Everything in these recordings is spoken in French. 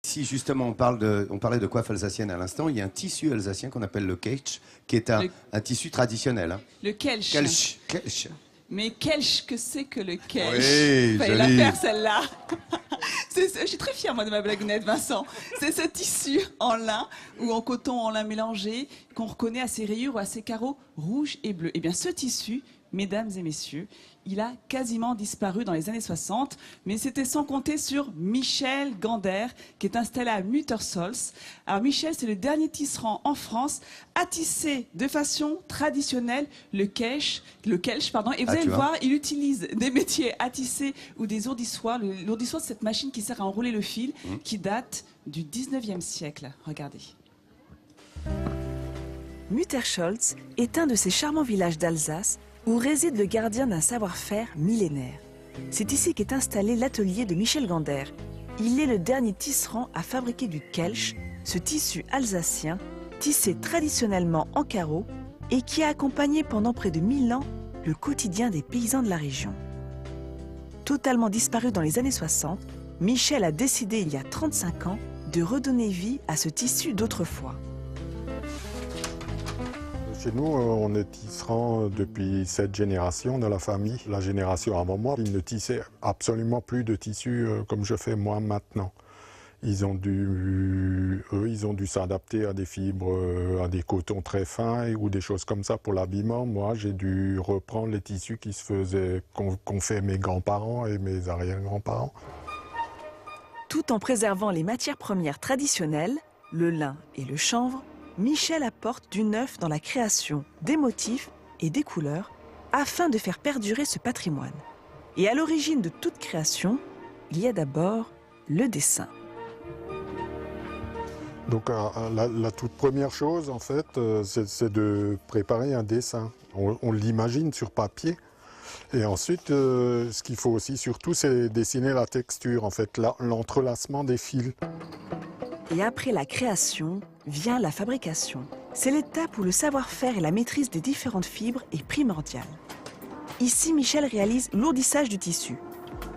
Si justement on parlait de coiffe alsacienne à l'instant, il y a un tissu alsacien qu'on appelle le kelch, qui est un tissu traditionnel. Hein. Le kelch. Kelch. Mais kelch, que c'est que le kelch? Oui, fallait la joli. faire celle-là. Je suis très fière moi de ma blagounette, Vincent. C'est ce tissu en lin ou en coton en lin mélangé qu'on reconnaît à ses rayures ou à ses carreaux rouges et bleus. Eh bien ce tissu, mesdames et messieurs, il a quasiment disparu dans les années 60, mais c'était sans compter sur Michel Gander, qui est installé à Muttersols. Alors Michel, c'est le dernier tisserand en France à tisser de façon traditionnelle le kelch, et vous allez le voir, il utilise des métiers à tisser ou des ourdissoirs. L'ourdissoir, c'est cette machine qui sert à enrouler le fil, qui date du 19e siècle. Regardez. Mutterscholz est un de ces charmants villages d'Alsace où réside le gardien d'un savoir-faire millénaire. C'est ici qu'est installé l'atelier de Michel Gander. Il est le dernier tisserand à fabriquer du kelch, ce tissu alsacien tissé traditionnellement en carreaux et qui a accompagné pendant près de 1000 ans le quotidien des paysans de la région. Totalement disparu dans les années 60, Michel a décidé il y a 35 ans de redonner vie à ce tissu d'autrefois. Chez nous, on est tisserand depuis 7 générations de la famille. La génération avant moi, ils ne tissaient absolument plus de tissu comme je fais moi maintenant. Ils ont dû s'adapter à des fibres, à des cotons très fins ou des choses comme ça pour l'habillement. Moi, j'ai dû reprendre les tissus qui se faisaient, qu'ont fait mes grands-parents et mes arrière-grands-parents. Tout en préservant les matières premières traditionnelles, le lin et le chanvre, Michel apporte du neuf dans la création des motifs et des couleurs afin de faire perdurer ce patrimoine. Et à l'origine de toute création, il y a d'abord le dessin. Donc la toute première chose, en fait, c'est de préparer un dessin. On l'imagine sur papier. Et ensuite, ce qu'il faut aussi surtout, c'est dessiner la texture, en fait, l'entrelacement des fils. Et après la création, vient la fabrication. C'est l'étape où le savoir-faire et la maîtrise des différentes fibres est primordiale. Ici, Michel réalise l'ourdissage du tissu.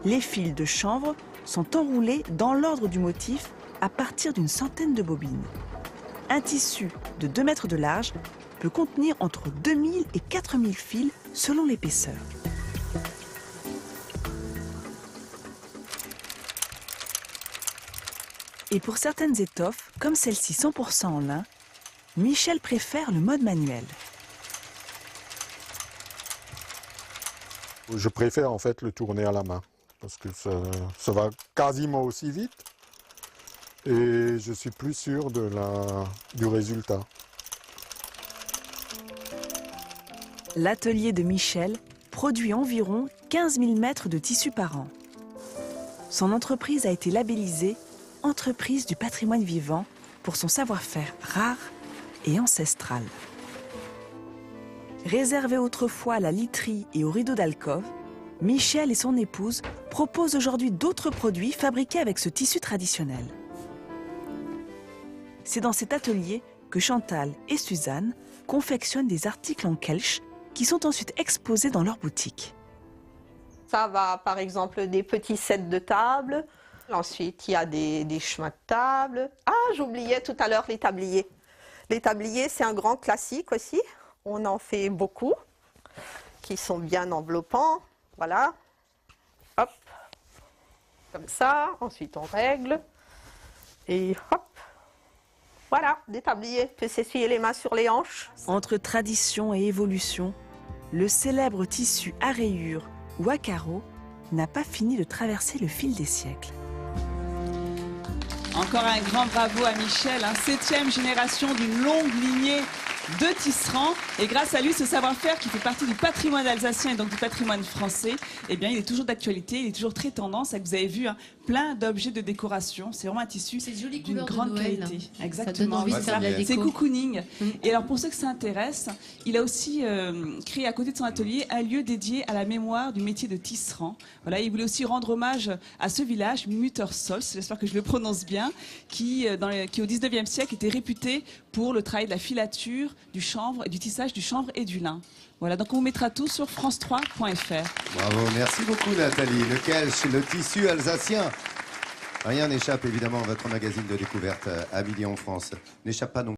Les fils de chanvre sont enroulés dans l'ordre du motif à partir d'une centaine de bobines. Un tissu de 2 mètres de large peut contenir entre 2000 et 4000 fils selon l'épaisseur. Et pour certaines étoffes, comme celle-ci 100% en lin, Michel préfère le mode manuel. Je préfère en fait le tourner à la main, parce que ça va quasiment aussi vite et je suis plus sûr du résultat. L'atelier de Michel produit environ 15 000 mètres de tissu par an. Son entreprise a été labellisée Entreprise du patrimoine vivant pour son savoir-faire rare et ancestral. Réservé autrefois à la literie et aux rideaux d'alcôve, Michel et son épouse proposent aujourd'hui d'autres produits fabriqués avec ce tissu traditionnel. C'est dans cet atelier que Chantal et Suzanne confectionnent des articles en kelch qui sont ensuite exposés dans leur boutique. Ça va par exemple des petits sets de table. Ensuite, il y a des chemins de table. Ah, j'oubliais tout à l'heure les tabliers. Les tabliers, c'est un grand classique aussi. On en fait beaucoup, qui sont bien enveloppants. Voilà. Hop. Comme ça. Ensuite, on règle. Et hop. Voilà, des tabliers. On peut s'essuyer les mains sur les hanches. Entre tradition et évolution, le célèbre tissu à rayures ou à carreaux n'a pas fini de traverser le fil des siècles. Encore un grand bravo à Michel, 7e génération d'une longue lignée de tisserands. Et grâce à lui, ce savoir-faire qui fait partie du patrimoine alsacien et donc du patrimoine français, eh bien, il est toujours d'actualité, il est toujours très tendance. Vous avez vu plein d'objets de décoration. C'est vraiment un tissu d'une grande qualité. Exactement. Ça donne envie de faire de la déco. C'est cocooning. Et alors, pour ceux que ça intéresse, il a aussi créé à côté de son atelier un lieu dédié à la mémoire du métier de tisserand. Voilà, il voulait aussi rendre hommage à ce village, Muttersols, j'espère que je le prononce bien, qui au 19e siècle était réputé pour le travail de la filature, du chanvre, du tissage du chanvre et du lin. Voilà, donc on vous mettra tout sur france3.fr. Bravo, merci beaucoup Nathalie. Le kelch, le tissu alsacien. Rien n'échappe évidemment à votre magazine de découverte à Midi en France. N'échappe pas non